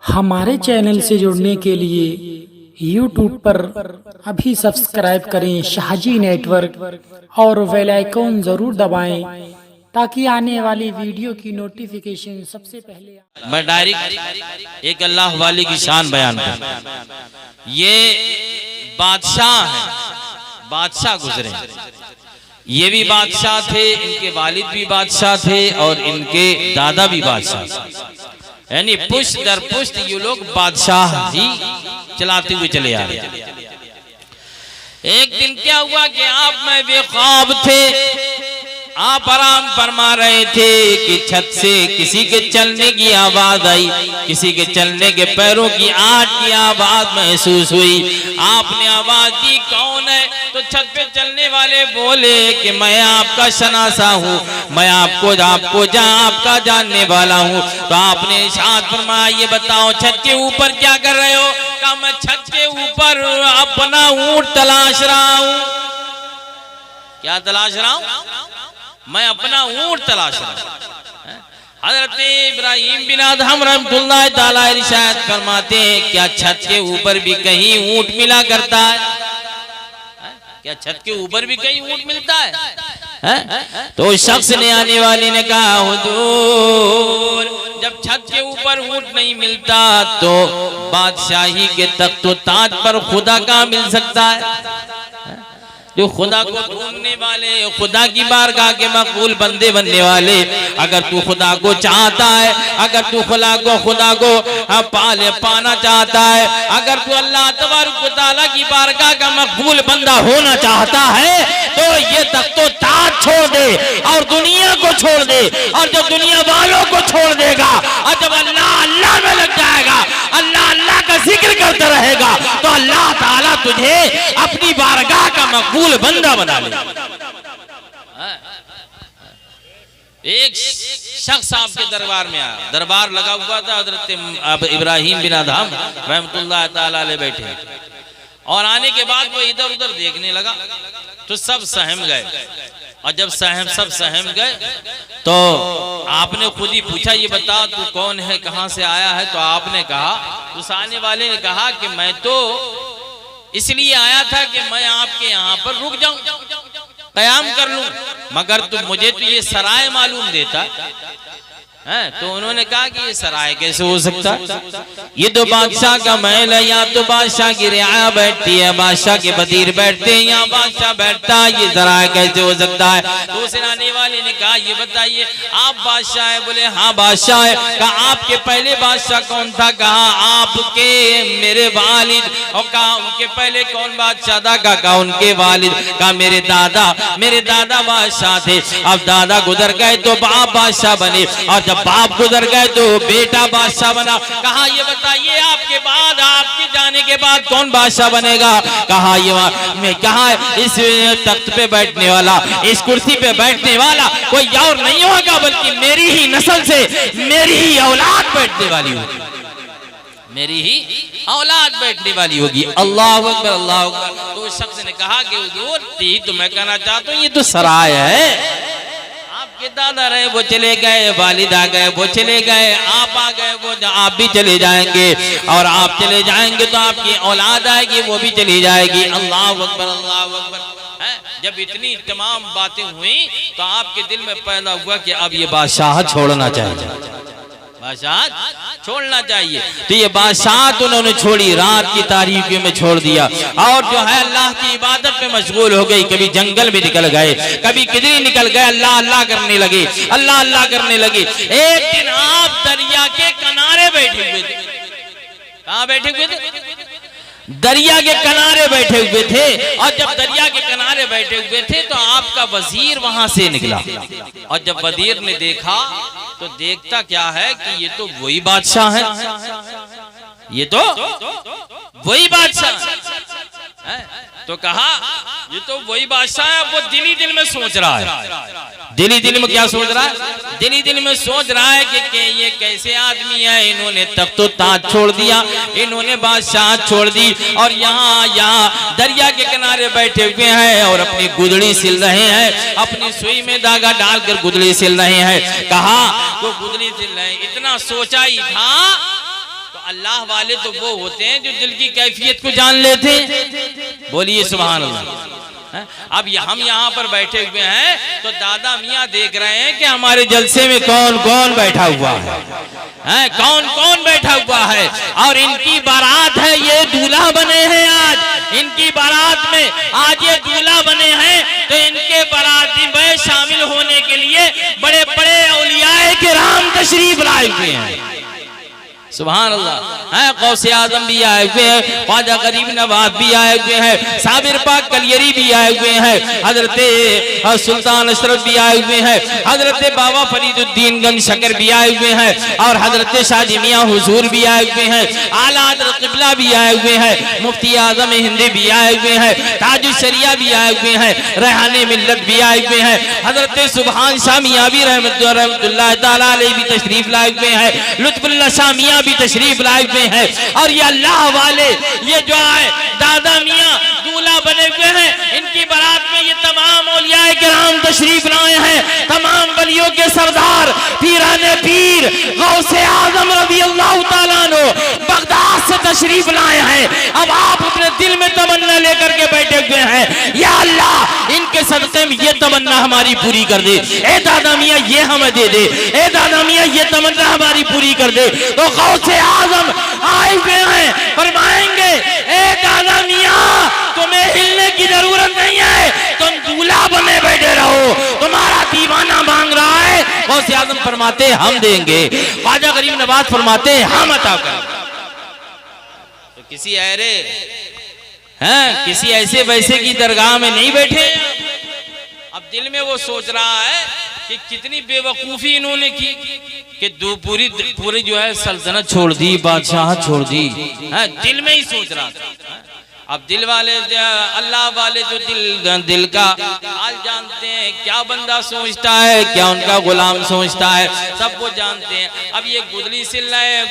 हमारे चैनल से जुड़ने के लिए YouTube पर अभी सब्सक्राइब करें शाहजी नेटवर्क और बेल आइकन ज़रूर दबाएं ताकि आने वाली वीडियो की नोटिफिकेशन सबसे पहले। मैं डायरेक्ट एक अल्लाह वाली की शान बयान कर। ये बादशाह है, बादशाह गुजरे, ये भी बादशाह थे, इनके वालिद भी बादशाह थे और इनके दादा भी बादशाह, यानी पुष्ट दर पुष्ट ये लोग बादशाह ही चलाते हुए चले आ रहे। एक दिन क्या हुआ कि आप में बेख्वाब थे, आप आराम फरमा रहे थे कि छत से किसी के चलने की आवाज आई, किसी के चलने के पैरों की आहट की आवाज महसूस हुई। आपने आवाज दी कौन है, तो छत पे चलने वाले बोले कि मैं आपका शनासा हूँ, मैं आपको आपका जानने वाला हूँ। तो आपने इरशाद फरमाया ये बताओ छत के ऊपर क्या कर रहे हो? कहा मैं छत के ऊपर अपना ऊंट तलाश रहा हूँ। क्या तलाश रहा हूँ? मैं अपना ऊंट तलाश रहा हूं। हजरत इब्राहिम बिन अदहम रहमतुल्लाह ताला इरशाद फरमाते हैं क्या छत के ऊपर भी कहीं ऊंट मिला करता है? क्या छत के ऊपर भी कहीं ऊंट मिलता है? तो उस शख्स ने आने वाले ने कहा हुजूर जब छत के ऊपर ऊंट नहीं मिलता तो बादशाही के तख्त ताज पर खुदा कहाँ मिल सकता है? जो खुदा को ढूंढने वाले, खुदा की बारगाह के मकबूल बंदे बनने वाले, अगर तू खुदा को चाहता है, अगर तू खुदा को पाना चाहता है, अगर तू अल्लाह तबारक व तआला की बारगाह का मकबूल बंदा होना चाहता है तो ये तख्तो ताज छोड़ दे और दुनिया को छोड़ दे। और जब दुनिया वालों को छोड़ देगा और जब अल्लाह अल्लाह में लग जाएगा, अल्लाह अल्लाह का जिक्र करता रहेगा, तो अल्लाह ताला तुझे अपनी बारगाह का मकबूल बंदा बना ले। एक शख्स आपके दरबार में आया, दरबार लगा हुआ था, हजरत इब्राहिम बिन अदहम रहमतुल्लाह ताला अलैह बैठे, और आने के बाद वो इधर उधर देखने लगा तो सब सहम गए। और जब सब सहम गए तो आपने खुद ही पूछा ये बता तू कौन है, कहां से आया है? तो आपने कहा, उस आने वाले ने कहा कि मैं तो इसलिए आया था कि मैं आपके यहाँ पर रुक जाऊं, कयाम कर लूं, मगर तो मुझे तो ये सराय मालूम देता है। तो उन्होंने कहा कि ये सराय कैसे हो सकता है? ये तो बादशाह का महल है, यहाँ तो बादशाह की रियाया बैठती है, बादशाह के वजीर बैठते हैं, यहाँ बादशाह बैठता है, ये सराय कैसे हो सकता है? तो उस आने वाले ने कहा ये बताइए आप बादशाह है? बोले हाँ बादशाह है। कहा आपके पहले बादशाह कौन था? कहा आपके मेरे वालिद। और कहा उनके पहले कौन बादशाह था? कहा उनके वालिद। कहा मेरे दादा बादशाह थे, अब दादा गुजर गए तो बाप बादशाह बने, और जब बाप गुजर गए तो बेटा बादशाह बना। कहा ये बताइए आपके बाद, आपके जाने के बाद कौन बादशाह बनेगा? कहा ये मैं कहा इस तख्त पे बैठने वाला, इस कुर्सी पे बैठने वाला कोई और नहीं होगा, बल्कि मेरी ही नस्ल से मेरी ही औलाद बैठने वाली होगी, मेरी ही औलाद बैठने वाली होगी। अल्लाह अकबर, अल्लाह अकबर। तो उस शख्स ने कहा कि हुजूर तो मैं कहना चाहता हूँ ये तो सराय है, आपके दादा रहे वो चले गए, वालिद आ गए वो चले गए, आप आ गए वो आप भी चले जाएंगे, और आप चले जाएंगे तो आपकी औलाद आएगी वो भी चली जाएगी। अल्लाह अकबर, अल्लाह अकबर। जब इतनी तमाम बातें हुई तो आपके दिल में पैदा हुआ कि अब ये बादशाह छोड़ना चाहिए, बादशाह छोड़ना चाहिए। तो ये बादशाह उन्होंने छोड़ी, रात की तारीकी में छोड़ दिया, और जो है अल्लाह की इबादत में मशगूल हो गई। कभी जंगल में निकल गए, कभी किधर निकल गए, अल्लाह अल्लाह करने लगे, अल्लाह अल्लाह करने लगे। एक दिन आप दरिया के किनारे बैठे हुए थे। कहाँ बैठे हुए थे? दरिया के किनारे बैठे हुए थे। और जब दरिया के किनारे बैठे हुए थे तो आपका वजीर वहां से निकला, और जब वजीर ने देखा तो देखता क्या है कि ये तो वही बादशाह है, ये तो वही बादशाह है। तो कहा ये तो वही बादशाह है। वो दिल ही दिल में सोच रहा है, दिल ही दिल में क्या सोच रहा है? दिल ही दिल में सोच रहा है कि ये कैसे आदमी है, इन्होंने तख्त ताज छोड़ दिया, इन्होंने बादशाह छोड़ दी, और यहाँ दरिया के किनारे बैठे हुए हैं और अपनी गुदड़ी सिल रहे हैं, अपनी सुई में धागा डालकर गुदड़ी सिल रहे हैं। कहा वो गुदड़ी सिल रहे हैं, इतना सोचा ही था तो अल्लाह वाले तो वो होते हैं जो दिल की कैफियत को जान लेते हैं। बोलिए सुभान अल्लाह। अब हम यहाँ पर बैठे हुए हैं तो दादा मियाँ देख रहे हैं कि हमारे जलसे में कौन कौन बैठा हुआ है, कौन कौन बैठा हुआ है, और इनकी बारात है, ये दूल्हा बने हैं आज, इनकी बारात में आज ये दूल्हा बने हैं, तो इनके बाराती में शामिल होने के लिए बड़े बड़े औलियाए किराम तशरीफ लाए हुए हैं। सुभान अल्लाह। है गौसे आजम भी आए हुए हैं, ख्वाजा गरीब नवाज भी आए हुए हैं, साबिर पाक कलियरी भी आए हुए हैं, हजरत सुल्तान अशरफ भी आए हुए हैं, हजरत बाबा फरीदुद्दीन गंज शकर भी आए हुए हैं, और हजरत शाजी मियाँ हुजूर भी आए हुए हैं, आला हजरत क़िबला भी आए हुए हैं, मुफ्ती आजम हिंदी भी आए हुए हैं, ताजुश शरिया भी आए हुए हैं, रेहाने मिल्लत भी आए हुए हैं, हजरत सुभान शाह मियाँ भी रहमतुल्लाह ताला अलैहि भी तशरीफ लाए हुए हैं, लुत्फुल्लाह शाह मियाँ भी तशरीफ लाए हुए हैं, और ये अल्लाह वाले ये जो है दादा मियाँ दूल्हा बने हुए हैं, इनकी बारात में ये तमाम औलियाए किराम तशरीफ लाए हैं, तमाम वलियों के सरदार पीराने पीर गौसे आजम रज़ी अल्लाह ताला अन्हु बगदाद से तशरीफ लाए हैं। अब आप अपने दिल में तमन्ना लेकर के बैठे हुए हैं, या अल्लाह इनके सदक़े में ये तमन्ना हमारी पूरी कर दे, ए दादा मियाँ ये हमें दे दे, ए दादा मियाँ ये तमन्ना हमारी पूरी कर दे। तो गौसे आजम आए हुए हैं, फरमाएंगे ए दादा मियाँ तुम्हें हिलने की जरूरत नहीं है, तुम दूल्हा बने बैठे रहो, तुम्हारा दीवाना मांग रहा है। गौसे आजम फरमाते हम देंगे, ख्वाजा गरीब नवाज फरमाते हम अता करेंगे। तो किसी ऐरे हैं, किसी ऐसे वैसे की दरगाह में नहीं बैठे। अब दिल में वो सोच रहा है कि कितनी बेवकूफी इन्होंने की कि पूरी जो है सल्तनत छोड़ दी, बादशाह छोड़ दी, दिल में ही सोच रहा था। अब दिल वाले अल्लाह वाले जो दिल का हाल जानते हैं, क्या बंदा सोचता है, क्या उनका गुलाम सोचता है, सब वो जानते हैं। अब ये गुदली सिल रहे हैं,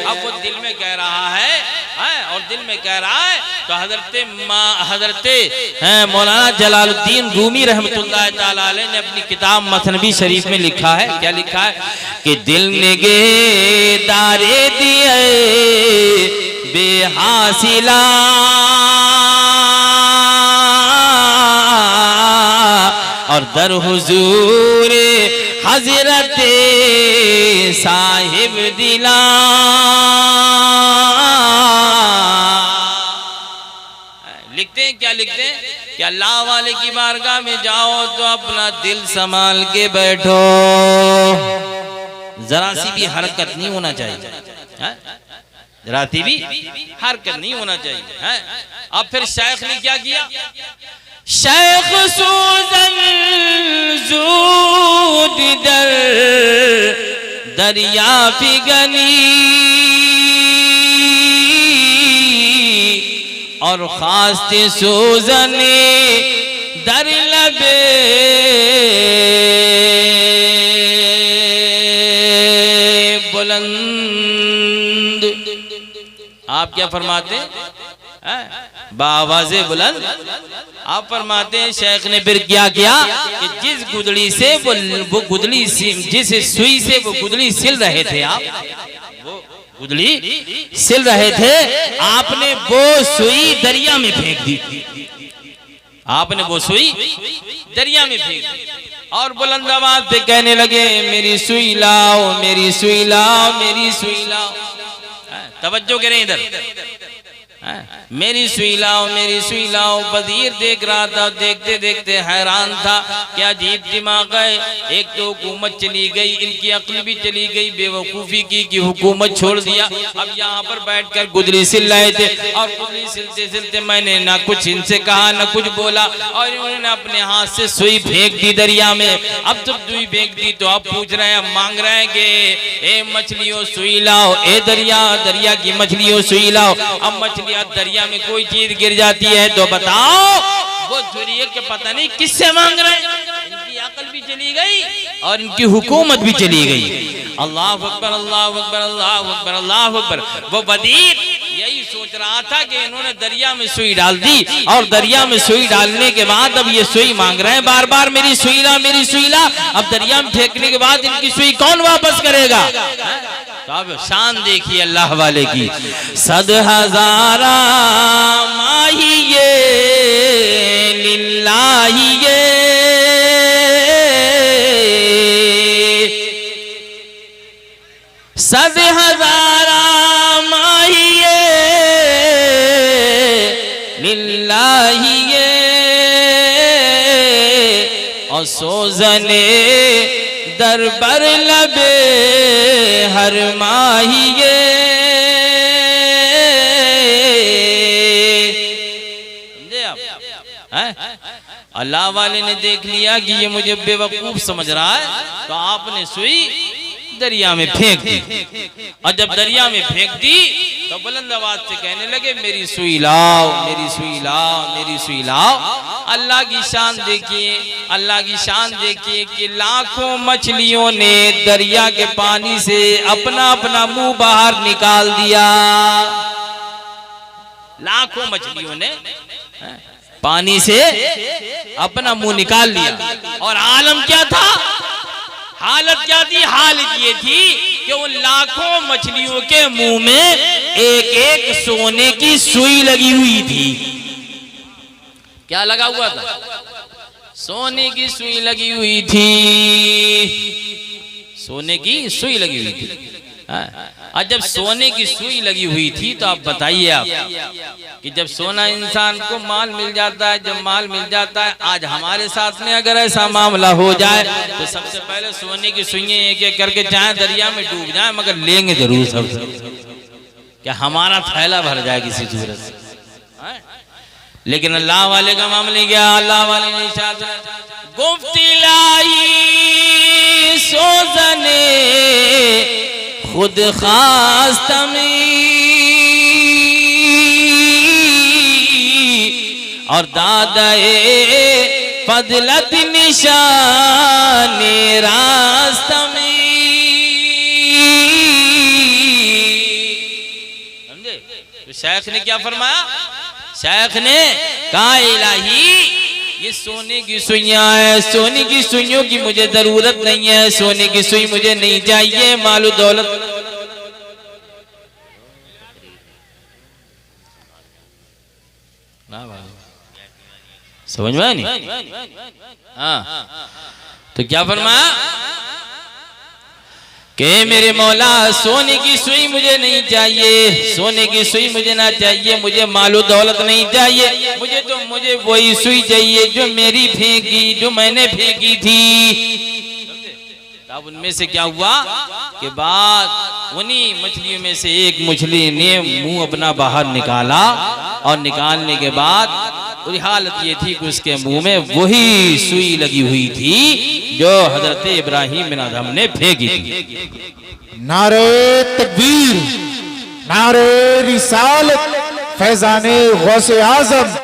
अब वो दिल में कह रहा है, और दिल में कह रहा है। तो हजरत मौलाना जलालुद्दीन रूमी रहमतुल्लाह ताला अलैह ने अपनी किताब मसनवी शरीफ में लिखा है, क्या लिखा है कि दिल ने गे दारे दिए बेहासिला और दर हुजूर हजरत साहिब दिला। लिखते हैं, क्या लिखते हैं कि अल्लाह वाले की बारगाह में जाओ तो अपना दिल संभाल के बैठो, जरा सी भी हरकत नहीं होना चाहिए, राती भी हरकत नहीं होना चाहिए। अब फिर शेख ने क्या किया, शेख सूजन जूद दर दरिया फिगनी और खास्ते सूजने दर लबे बुलंद। आप क्या फरमाते हैं, बावाज़े बुलंद आप फरमाते हैं शेख ने फिर क्या किया कि जिस गुदड़ी से वो गुदड़ी जिस सुई से वो गुदड़ी सिल रहे थे, आप वो गुदड़ी सिल रहे थे, आपने वो सुई दरिया में फेंक दी, आपने वो सुई दरिया में फेंक दी और बुलंद आवाज से कहने लगे मेरी सुई लाओ, मेरी सुई लाओ, मेरी सुई लाओ। तवज्जो करें इधर, मेरी सुई लाओ, मेरी सुई लाओ। वजीर देख रहा था, देखते देखते हैरान था, क्या अजीब दिमाग है। एक तो हुकूमत चली गई, इनकी अक्ल भी चली गई, बेवकूफ़ी की कि हुकूमत छोड़ दिया। अब यहाँ पर बैठकर गुदरी सिल रहे थे और गुदरी सिलते सिलते मैंने ना कुछ इनसे कहा ना कुछ बोला और इन्होंने अपने हाथ से सुई फेंक दी दरिया में। अब जब सुई फेंक दी तो अब पूछ रहे हैं, मांग रहे हैं कि ए मछलियों सुई लाओ, ए दरिया दरिया की मछलियों सुई लाओ। अब मछलियाँ दरिया में कोई चीज गिर जाती है तो बताओ वो जुरिए के पता नहीं किससे मांग रहे हैं। इनकी अकल भी चली गई और इनकी हुकूमत भी चली गई। अल्लाह अकबर, अल्लाह अकबर, अल्लाह अकबर, अल्लाह अकबर। वो वजीर यही सोच रहा था कि इन्होंने दरिया में सुई डाल दी और दरिया में सुई डालने के बाद अब ये सुई मांग रहे हैं बार बार, मेरी सुई ला, मेरी सुई ला। अब दरिया में फेंकने के बाद इनकी सुई कौन वापस करेगा? तो अब शान देखिए अल्लाह वाले की। 100 हज़ारा माहिए लिल्लाहिए, 100 हज़ारा माहिए लिल्लाहिए, और सोजने दरबर लबे हर माहिए। समझे आप? अल्लाह वाले ने देख लिया कि ये मुझे बेवकूफ समझ रहा है, तो आपने सुई दरिया में फेंक दी। और जब दरिया में फेंक दी तो बुलंद आवाज से कहने लगे मेरी सुई लाओ, मेरी सुई लाओ, मेरी सुई लाओ। अल्लाह की शान देखिए, अल्लाह की शान देखिए कि लाखों मछलियों ने दरिया के पानी से अपना अपना मुंह बाहर निकाल दिया। लाखों मछलियों ने पानी से अपना मुंह निकाल लिया। और आलम क्या था, हालत क्या थी? हालत ये थी कि उन लाखों मछलियों के मुंह में एक एक सोने की सुई लगी हुई थी। क्या लगा हुआ था? सोने की सुई लगी हुई थी, सोने की सुई लगी हुई थी। और जब सोने की सुई लगी हुई थी तो आप बताइए आप कि जब सोना इंसान को माल मिल जाता है, जब माल मिल जाता है, आज हमारे साथ में अगर ऐसा मामला हो जाए तो सबसे पहले सोने की सुइयां एक एक करके चाहे दरिया में डूब जाए मगर लेंगे जरूर सब, क्या हमारा थैला भर जाए किसी सूरत से। लेकिन अल्लाह वाले का मामले क्या? अल्लाह वाले ने इरशाद गुफ्तिलाई सोजने खुद खास्तमी, और दादाए फजलत निशाने रास्तमी। समझे? तो शेख ने क्या फरमाया? शेख ने कहा इलाही ये सोने की सुइयां है, सोने की सुइयों की मुझे जरूरत नहीं है, सोने की सुई मुझे नहीं चाहिए, मालू दौलत। समझ में नहीं? हाँ, तो क्या फरमाया कि मेरे मौला सोने की सुई मुझे नहीं चाहिए, सोने की सुई मुझे ना चाहिए, मुझे मालो दौलत नहीं चाहिए, मुझे वही सुई चाहिए जो मेरी फेंकी, जो मैंने फेंकी थी। अब उनमें से क्या हुआ कि बाद उन्हीं मछलियों में से एक मछली ने मुंह अपना बाहर निकाला, और निकालने के बाद हालत ये थी कि उसके मुंह में वही सुई लगी हुई थी जो हजरत इब्राहिम बिन अदहम ने फेंकी थी। नारे तकबीर, नारे रिसालत, फैजाने गौसे आजम।